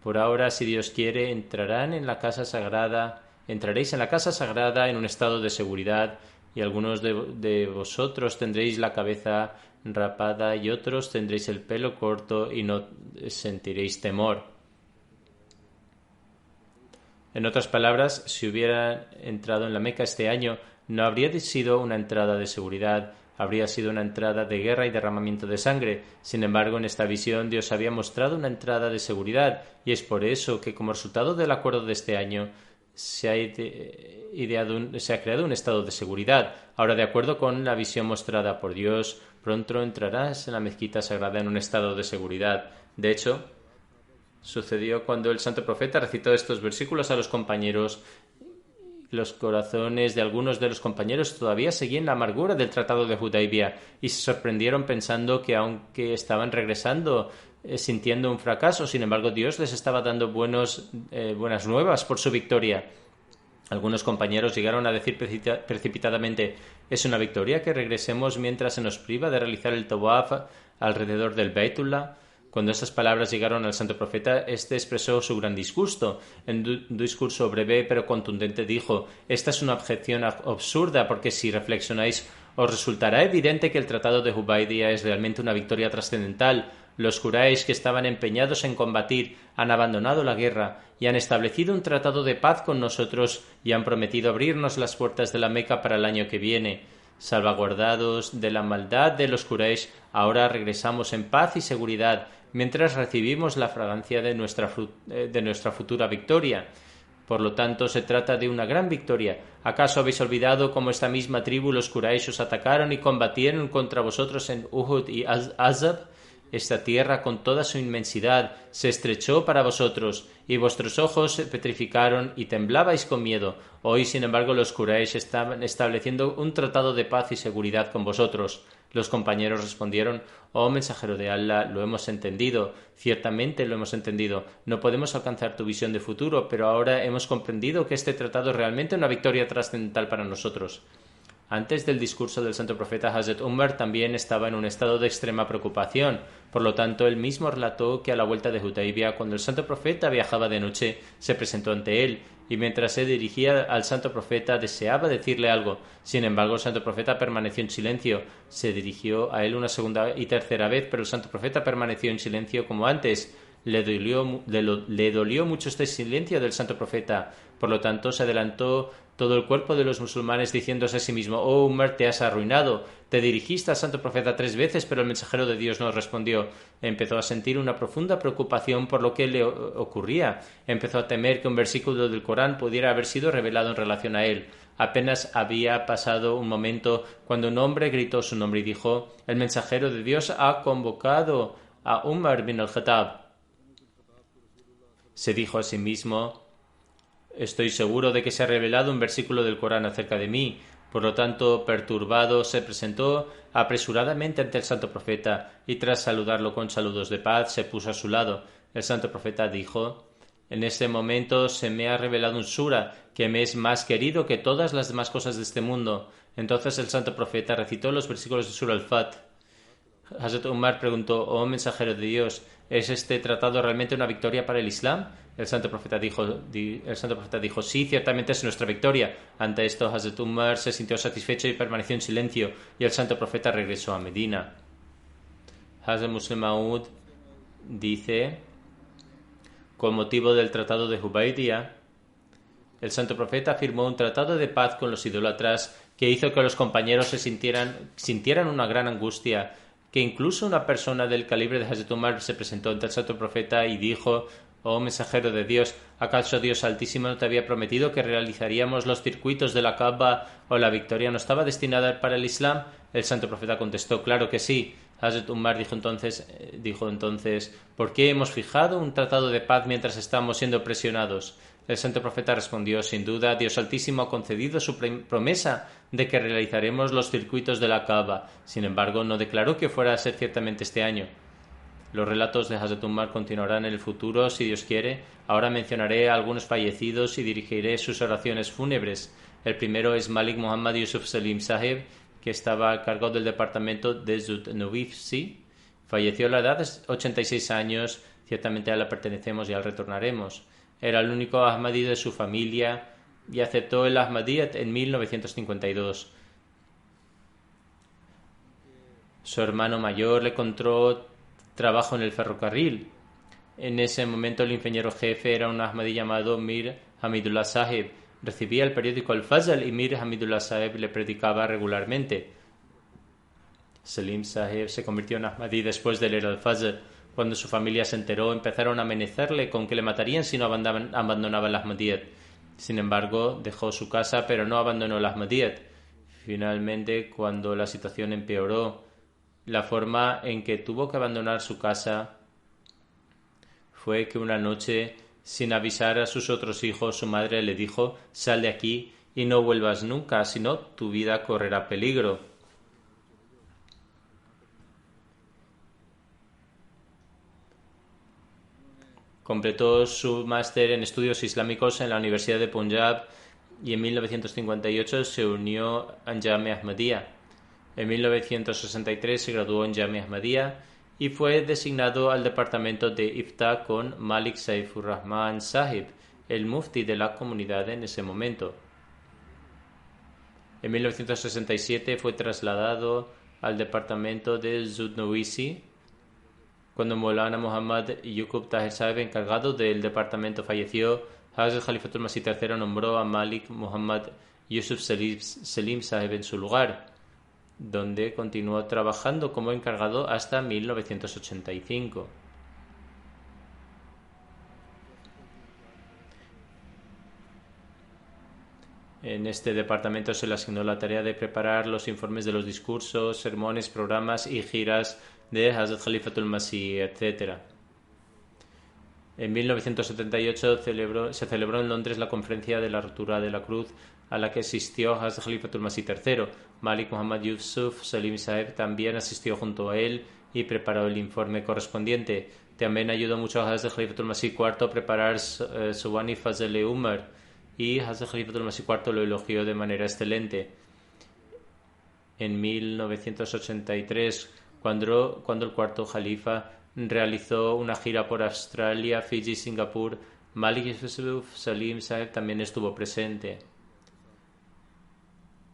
Speaker 2: Por ahora, si Dios quiere, entraréis en la casa sagrada en un estado de seguridad, y algunos de vosotros tendréis la cabeza rapada y otros tendréis el pelo corto y no sentiréis temor. En otras palabras, si hubieran entrado en la Meca este año, no habría sido una entrada de seguridad, habría sido una entrada de guerra y derramamiento de sangre. Sin embargo, en esta visión Dios había mostrado una entrada de seguridad, y es por eso que, como resultado del acuerdo de este año, se ha creado un estado de seguridad. Ahora, de acuerdo con la visión mostrada por Dios, pronto entrarás en la mezquita sagrada en un estado de seguridad. De hecho, sucedió cuando el santo profeta recitó estos versículos a los compañeros. Los corazones de algunos de los compañeros todavía seguían la amargura del tratado de Hudaybiyah y se sorprendieron pensando que, aunque estaban regresando sintiendo un fracaso, sin embargo Dios les estaba dando buenas nuevas por su victoria. Algunos compañeros llegaron a decir precipitadamente: ¿es una victoria que regresemos mientras se nos priva de realizar el tawaf alrededor del Baitullah? Cuando estas palabras llegaron al santo profeta, este expresó su gran disgusto. En un discurso breve pero contundente dijo: esta es una objeción absurda, porque si reflexionáis os resultará evidente que el tratado de Hudaybiyah es realmente una victoria trascendental. Los Quraysh, que estaban empeñados en combatir, han abandonado la guerra y han establecido un tratado de paz con nosotros y han prometido abrirnos las puertas de la Meca para el año que viene. Salvaguardados de la maldad de los Quraysh, ahora regresamos en paz y seguridad, mientras recibimos la fragancia de nuestra futura victoria. Por lo tanto, se trata de una gran victoria. ¿Acaso habéis olvidado cómo esta misma tribu, los Quraysh, os atacaron y combatieron contra vosotros en Uhud y Azab? Esta tierra, con toda su inmensidad, se estrechó para vosotros, y vuestros ojos se petrificaron y temblabais con miedo. Hoy, sin embargo, los Quraysh estaban estableciendo un tratado de paz y seguridad con vosotros. Los compañeros respondieron: «Oh mensajero de Allah, lo hemos entendido, ciertamente lo hemos entendido. No podemos alcanzar tu visión de futuro, pero ahora hemos comprendido que este tratado es realmente una victoria trascendental para nosotros». Antes del discurso del santo profeta, Hazrat Umar también estaba en un estado de extrema preocupación. Por lo tanto, él mismo relató que a la vuelta de Hudaybiyah, cuando el santo profeta viajaba de noche, se presentó ante él, y mientras se dirigía al santo profeta deseaba decirle algo. Sin embargo, el santo profeta permaneció en silencio. Se dirigió a él una segunda y tercera vez, pero el santo profeta permaneció en silencio como antes. Le dolió mucho este silencio del santo profeta. Por lo tanto, se adelantó todo el cuerpo de los musulmanes diciéndose a sí mismo: «Oh Umar, te has arruinado. Te dirigiste al santo profeta 3 veces, pero el mensajero de Dios no respondió». Empezó a sentir una profunda preocupación por lo que le ocurría. Empezó a temer que un versículo del Corán pudiera haber sido revelado en relación a él. Apenas había pasado un momento cuando un hombre gritó su nombre y dijo: «El mensajero de Dios ha convocado a Umar bin al-Khattab». Se dijo a sí mismo: «Estoy seguro de que se ha revelado un versículo del Corán acerca de mí». Por lo tanto, perturbado, se presentó apresuradamente ante el santo profeta y tras saludarlo con saludos de paz, se puso a su lado. El santo profeta dijo: «En este momento se me ha revelado un sura que me es más querido que todas las demás cosas de este mundo». Entonces el santo profeta recitó los versículos de Sura al-Fat. Hazrat Umar preguntó: «Oh mensajero de Dios, ¿es este tratado realmente una victoria para el Islam?». El santo profeta dijo: «Sí, ciertamente es nuestra victoria». Ante esto, Hazrat Umar se sintió satisfecho y permaneció en silencio, y el santo profeta regresó a Medina. Hazrat Muslim Maud dice: con motivo del tratado de Hudaybiyah, el santo profeta firmó un tratado de paz con los idólatras que hizo que los compañeros sintieran una gran angustia, que incluso una persona del calibre de Hazrat Umar se presentó ante el santo profeta y dijo: «Oh mensajero de Dios, ¿acaso Dios Altísimo no te había prometido que realizaríamos los circuitos de la Kaaba o la victoria no estaba destinada para el Islam?». El santo profeta contestó: «Claro que sí». Hazrat Umar dijo entonces: «¿Por qué hemos fijado un tratado de paz mientras estamos siendo presionados?». El santo profeta respondió: «Sin duda, Dios Altísimo ha concedido su promesa de que realizaremos los circuitos de la Kaaba. Sin embargo, no declaró que fuera a ser ciertamente este año». Los relatos de Hazrat Umar continuarán en el futuro, si Dios quiere. Ahora mencionaré a algunos fallecidos y dirigiré sus oraciones fúnebres. El primero es Malik Muhammad Yusuf Salim Sahib, que estaba a cargo del departamento de Zut-Nuvisi. Falleció a la edad de 86 años. Ciertamente a él pertenecemos y al retornaremos. Era el único Ahmadi de su familia y aceptó el Ahmadiyyat en 1952. Su hermano mayor le encontró trabajo en el ferrocarril. En ese momento el ingeniero jefe era un Ahmadi llamado Mir Hamidullah Sahib. Recibía el periódico Al-Fazl y Mir Hamidullah Sahib le predicaba regularmente. Salim Sahib se convirtió en Ahmadi después de leer Al-Fazl. Cuando su familia se enteró, empezaron a amenazarle con que le matarían si no abandonaba el Ahmadiyyat. Sin embargo, dejó su casa, pero no abandonó el Ahmadiyyat. Finalmente, cuando la situación empeoró, la forma en que tuvo que abandonar su casa fue que una noche, sin avisar a sus otros hijos, su madre le dijo: «Sal de aquí y no vuelvas nunca, si no tu vida correrá peligro». Completó su máster en estudios islámicos en la Universidad de Punjab y en 1958 se unió a Jamia Ahmadiyya. En 1963 se graduó en Jamia Ahmadiyya y fue designado al departamento de Ifta con Malik Saifur Rahman Sahib, el mufti de la comunidad en ese momento. En 1967 fue trasladado al departamento de Zut-Nuvisi cuando Maulana Muhammad Yaqub Tahir Sahib, encargado del departamento, falleció. Hazrat Khalifatul Masih III nombró a Malik Muhammad Yusuf Salim Sahib en su lugar, donde continuó trabajando como encargado hasta 1985. En este departamento se le asignó la tarea de preparar los informes de los discursos, sermones, programas y giras de Hazrat Khalifatul Masih, etc. En 1978 se celebró en Londres la conferencia de la rotura de la cruz a la que asistió Hazrat Khalifatul Masih III. Malik Muhammad Yusuf Salim Saeb también asistió junto a él y preparó el informe correspondiente. También ayudó mucho a Hazrat Khalifatul Masih IV a preparar Subhani Fazl-e Umar y Hazrat Khalifatul Masih IV lo elogió de manera excelente. En 1983, cuando el cuarto Khalifa realizó una gira por Australia, Fiji y Singapur, Malik Yusuf Salim Saeb también estuvo presente.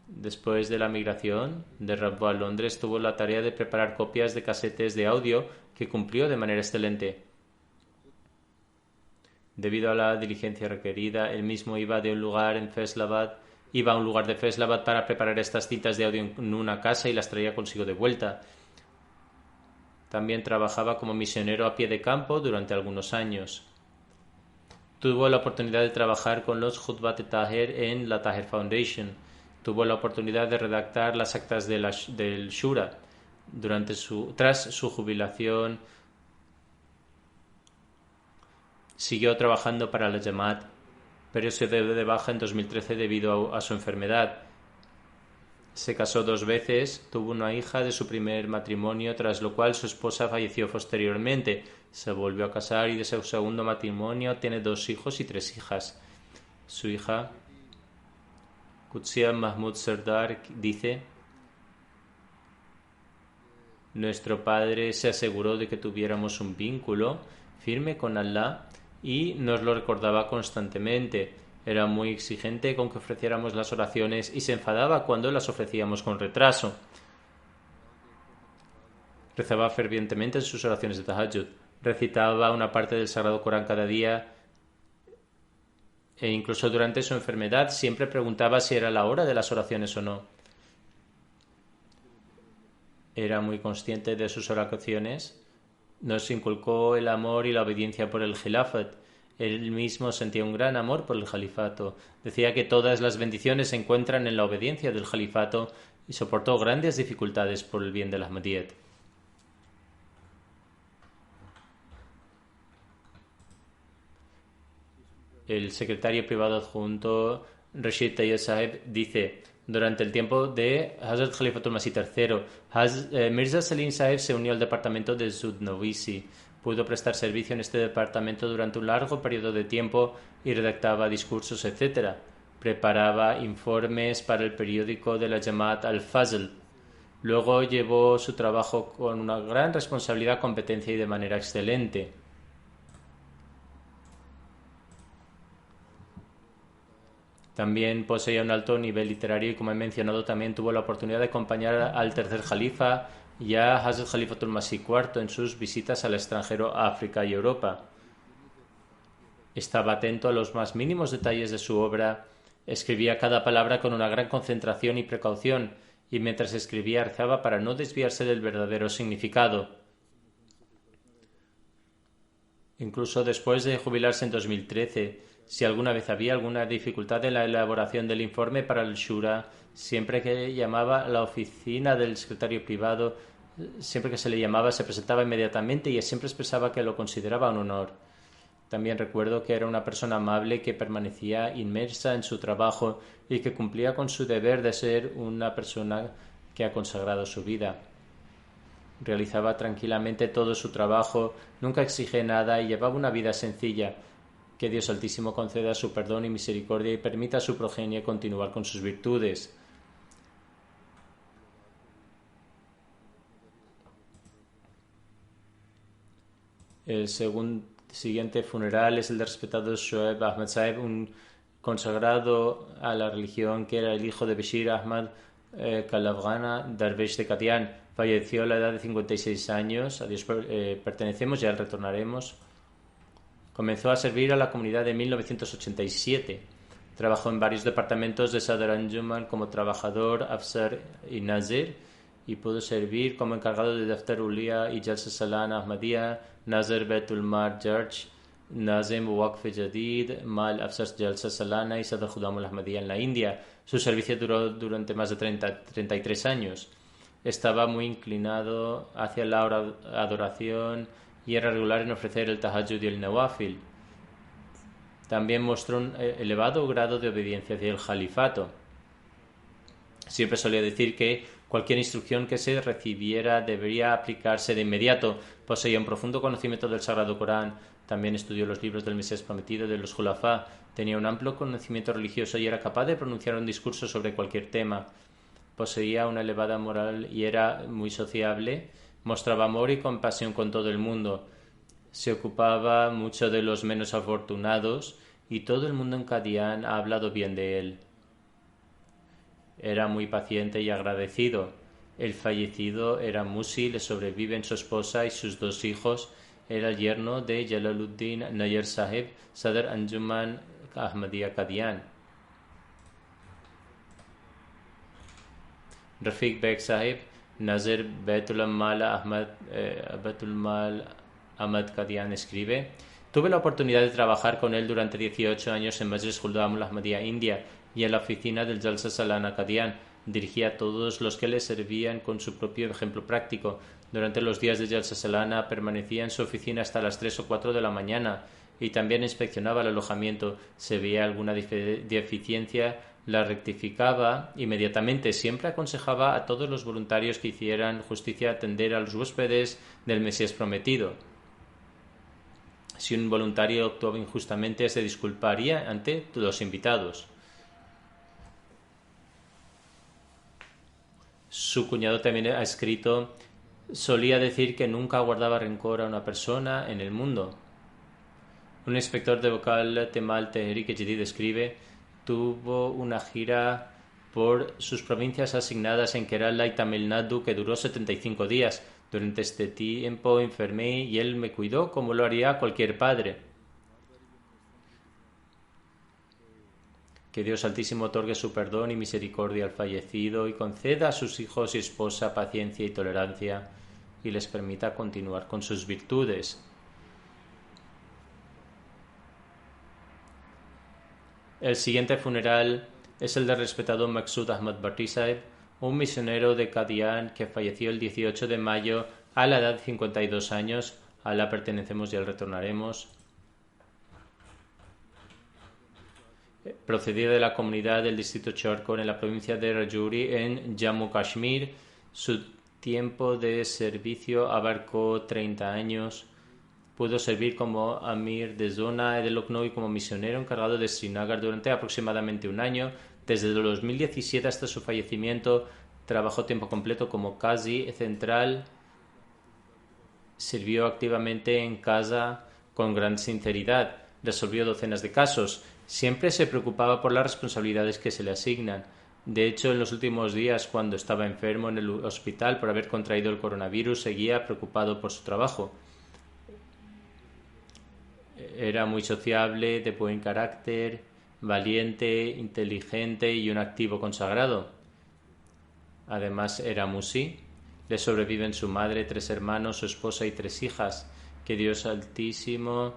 Speaker 2: Después de la migración de Rabwa a Londres, tuvo la tarea de preparar copias de casetes de audio que cumplió de manera excelente. Debido a la diligencia requerida, él mismo iba a un lugar de Faisalabad para preparar estas cintas de audio en una casa y las traía consigo de vuelta. También trabajaba como misionero a pie de campo durante algunos años. Tuvo la oportunidad de trabajar con los Khutbat-e-Taher en la Taher Foundation. Tuvo la oportunidad de redactar las actas del Shura. Tras su jubilación, siguió trabajando para la Jamaat, pero se dio de baja en 2013 debido a su enfermedad. Se casó 2 veces, tuvo una hija de su primer matrimonio, tras lo cual su esposa falleció posteriormente. Se volvió a casar y de su segundo matrimonio tiene 2 hijos y 3 hijas. Su hija, Qudsia Mahmud Sardar, dice: nuestro padre se aseguró de que tuviéramos un vínculo firme con Allah y nos lo recordaba constantemente. Era muy exigente con que ofreciéramos las oraciones y se enfadaba cuando las ofrecíamos con retraso. Rezaba fervientemente en sus oraciones de Tahajjud. Recitaba una parte del Sagrado Corán cada día e incluso durante su enfermedad siempre preguntaba si era la hora de las oraciones o no. Era muy consciente de sus oraciones. Nos inculcó el amor y la obediencia por el Khilafat. Él mismo sentía un gran amor por el califato. Decía que todas las bendiciones se encuentran en la obediencia del califato y soportó grandes dificultades por el bien del Ahmadiyyat. El secretario privado adjunto Rashid Tayyib Saheb dice: durante el tiempo de Hazrat Khalifatul Masih III, Mirza Salim Saheb se unió al departamento de Zudnovisi. Pudo prestar servicio en este departamento durante un largo periodo de tiempo y redactaba discursos, etc. Preparaba informes para el periódico de la Jamaat al-Fazl. Luego llevó su trabajo con una gran responsabilidad, competencia y de manera excelente. También poseía un alto nivel literario y, como he mencionado, también tuvo la oportunidad de acompañar al tercer Jalifa y a Hazrat Khalifatul Masih IV en sus visitas al extranjero, a África y Europa. Estaba atento a los más mínimos detalles de su obra, escribía cada palabra con una gran concentración y precaución, y mientras escribía rezaba para no desviarse del verdadero significado. Incluso después de jubilarse en 2013, si alguna vez había alguna dificultad en la elaboración del informe para el Shura, siempre que llamaba a la oficina del secretario privado, siempre que se le llamaba, se presentaba inmediatamente y siempre expresaba que lo consideraba un honor. También recuerdo que era una persona amable que permanecía inmersa en su trabajo y que cumplía con su deber de ser una persona que ha consagrado su vida. Realizaba tranquilamente todo su trabajo, nunca exige nada y llevaba una vida sencilla. Que Dios Altísimo conceda su perdón y misericordia y permita a su progenie continuar con sus virtudes. El siguiente funeral es el del respetado Shoaib Ahmad Saeb, un consagrado a la religión que era el hijo de Bashir Ahmad Kalavgana Darvesh de Katian. Falleció a la edad de 56 años. A Dios pertenecemos y a él retornaremos. Comenzó a servir a la comunidad en 1987. Trabajó en varios departamentos de Sadr Anjuman como trabajador, Afsar y Nazir, y pudo servir como encargado de Daftar Ulia y Jalsa Salana Ahmadiyya, Nazir Betul Mar George, Nazim Waqf Jadid, Mal Afsar Jalsa Salana y Sadr Khudam al-Ahmadiyya en la India. Su servicio duró durante más de 33 años. Estaba muy inclinado hacia la adoración y era regular en ofrecer el tahajjud y el nawafil. También mostró un elevado grado de obediencia hacia el califato. Siempre solía decir que cualquier instrucción que se recibiera debería aplicarse de inmediato. Poseía un profundo conocimiento del Sagrado Corán. También estudió los libros del Mesías Prometido de los Julafá. Tenía un amplio conocimiento religioso y era capaz de pronunciar un discurso sobre cualquier tema. Poseía una elevada moral y era muy sociable. Mostraba amor y compasión con todo el mundo. Se ocupaba mucho de los menos afortunados y todo el mundo en Qadian ha hablado bien de él. Era muy paciente y agradecido. El fallecido era Musi, le sobreviven su esposa y sus 2 hijos. Era el yerno de Jalaluddin Nayyar Sahib, Sadr Anjuman Ahmadiyya Qadian. Rafiq Beg Sahib, Nazir Baitul Mal Ahmad Qadian escribe: tuve la oportunidad de trabajar con él durante 18 años en Majlis Khudam al-Ahmadiyya India y en la oficina del Jalsa Salana Qadian. Dirigía a todos los que le servían con su propio ejemplo práctico. Durante los días de Jalsa Salana permanecía en su oficina hasta las 3 o 4 de la mañana y también inspeccionaba el alojamiento. Se veía alguna deficiencia, la rectificaba inmediatamente. Siempre aconsejaba a todos los voluntarios que hicieran justicia atender a los huéspedes del Mesías Prometido. Si un voluntario actuaba injustamente, se disculparía ante los invitados. Su cuñado también ha escrito: solía decir que nunca guardaba rencor a una persona en el mundo. Un inspector de vocal Temal Tehrik Jadid escribe: tuvo una gira por sus provincias asignadas en Kerala y Tamil Nadu que duró 75 días. Durante este tiempo enfermé y él me cuidó como lo haría cualquier padre. Que Dios Altísimo otorgue su perdón y misericordia al fallecido y conceda a sus hijos y esposa paciencia y tolerancia y les permita continuar con sus virtudes. El siguiente funeral es el del respetado Maqsud Ahmad Bhatti Sahib, un misionero de Qadian que falleció el 18 de mayo a la edad de 52 años. A la pertenecemos y al retornaremos. Procedía de la comunidad del distrito Chorkor en la provincia de Rajouri en Jammu Kashmir. Su tiempo de servicio abarcó 30 años. Pudo servir como Amir de zona de Lucknow y como misionero encargado de Srinagar durante aproximadamente un año. Desde el 2017 hasta su fallecimiento trabajó tiempo completo como Qazi central. Sirvió activamente en casa con gran sinceridad. Resolvió docenas de casos. Siempre se preocupaba por las responsabilidades que se le asignan. De hecho, en los últimos días, cuando estaba enfermo en el hospital por haber contraído el coronavirus, seguía preocupado por su trabajo. Era muy sociable, de buen carácter, valiente, inteligente y un activo consagrado. Además, era Musi. Le sobreviven su madre, 3 hermanos, su esposa y 3 hijas. Que Dios Altísimo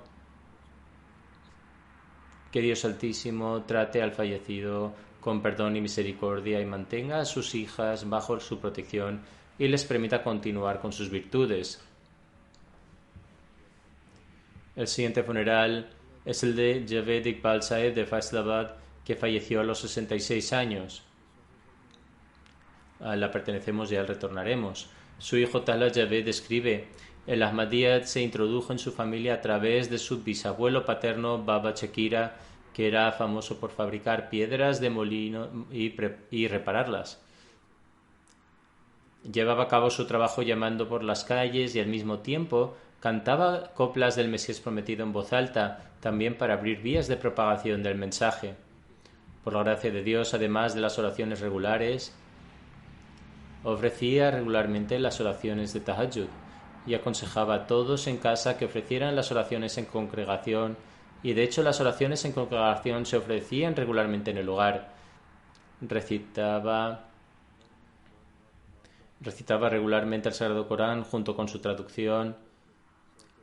Speaker 2: trate al fallecido con perdón y misericordia y mantenga a sus hijas bajo su protección y les permita continuar con sus virtudes. El siguiente funeral es el de Javed Iqbal Sahib de Faisalabad, que falleció a los 66 años. A la pertenecemos y al retornaremos. Su hijo Talha Javed escribe: el Ahmadiyyat se introdujo en su familia a través de su bisabuelo paterno Baba Chekira, que era famoso por fabricar piedras de molino y repararlas. Llevaba a cabo su trabajo llamando por las calles y al mismo tiempo cantaba coplas del Mesías Prometido en voz alta, también para abrir vías de propagación del mensaje. Por la gracia de Dios, además de las oraciones regulares, ofrecía regularmente las oraciones de Tahajjud y aconsejaba a todos en casa que ofrecieran las oraciones en congregación, y de hecho las oraciones en congregación se ofrecían regularmente en el hogar. Recitaba regularmente el Sagrado Corán junto con su traducción.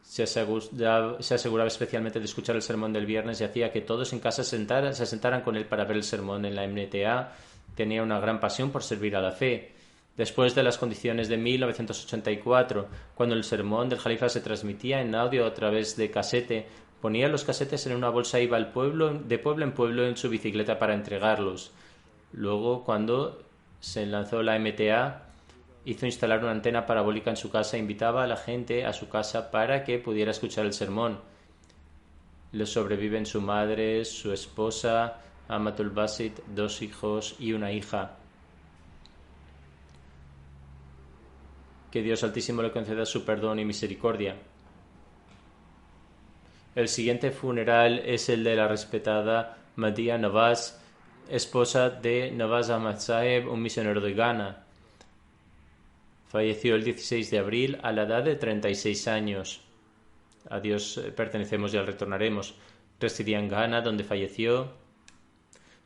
Speaker 2: Se aseguraba especialmente de escuchar el sermón del viernes y hacía que todos en casa se sentaran con él para ver el sermón en la MTA. Tenía una gran pasión por servir a la fe. Después de las condiciones de 1984, cuando el sermón del Jalifa se transmitía en audio a través de casete, ponía los casetes en una bolsa e iba al pueblo, de pueblo en pueblo en su bicicleta para entregarlos. Luego, cuando se lanzó la MTA, hizo instalar una antena parabólica en su casa e invitaba a la gente a su casa para que pudiera escuchar el sermón. Le sobreviven su madre, su esposa, Amatul Basit, 2 hijos y una hija. Que Dios Altísimo le conceda su perdón y misericordia. El siguiente funeral es el de la respetada Madia Nawaz, esposa de Nawaz Ahmad Saheb, un misionero de Ghana. Falleció el 16 de abril a la edad de 36 años. A Dios pertenecemos y al retornaremos. Residía en Ghana, donde falleció.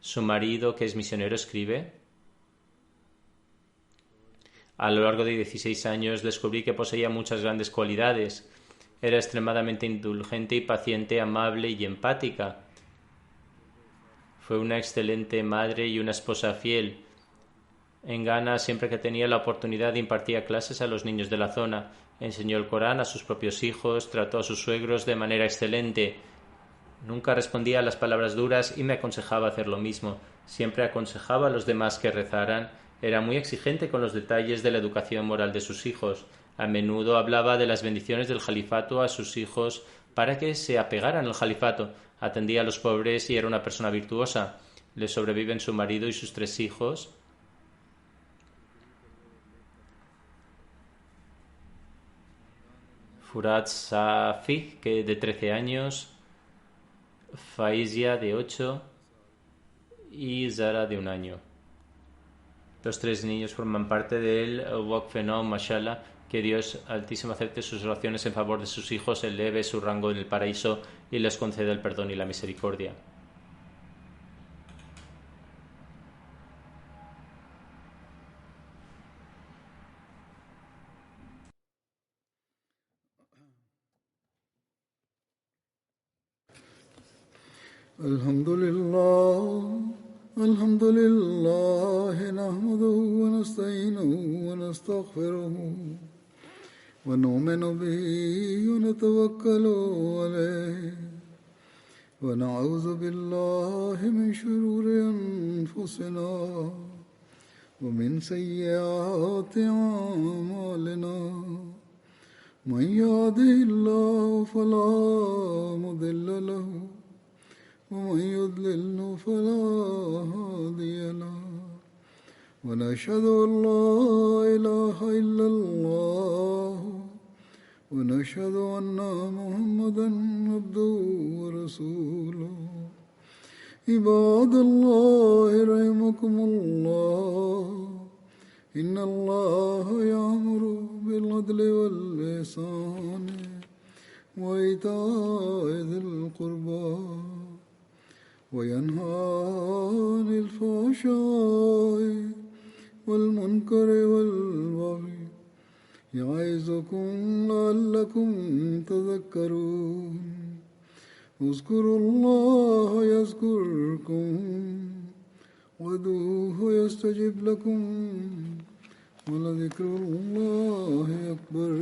Speaker 2: Su marido, que es misionero, escribe: a lo largo de 16 años descubrí que poseía muchas grandes cualidades. Era extremadamente indulgente y paciente, amable y empática. Fue una excelente madre y una esposa fiel. En Ghana, siempre que tenía la oportunidad, impartía clases a los niños de la zona, enseñó el Corán a sus propios hijos, trató a sus suegros de manera excelente. Nunca respondía a las palabras duras y me aconsejaba hacer lo mismo. Siempre aconsejaba a los demás que rezaran. Era muy exigente con los detalles de la educación moral de sus hijos. A menudo hablaba de las bendiciones del califato a sus hijos para que se apegaran al califato. Atendía a los pobres y era una persona virtuosa. Le sobreviven su marido y sus 3 hijos. Furat Safi, que de 13 años, Faizia de 8 y Zara de 1 año. Los 3 niños forman parte del Waqf-e-Nom, Mashallah. Que Dios Altísimo acepte sus oraciones en favor de sus hijos, eleve su rango en el paraíso y les conceda el perdón y la misericordia.
Speaker 1: الحمد لله نحمده ونستعينه ونستغفره ونؤمن به ونتوكل عليه ونعوذ بالله من شرور أنفسنا ومن سيئات أعمالنا من يهده الله فلا مضل له ومن يضلل فلا هادي له ونشهد أن لا إله إلا الله ونشهد أن محمدا عبده ورسوله عباد الله رحمكم الله إن الله يأمر بالعدل والإحسان وإيتاء ذي القربى وينهى عن الفحشاء والمنكر والبغي يعظكم لعلكم تذكرون اذكروا الله يذكركم وادعوه يستجب لكم ولذكر الله أكبر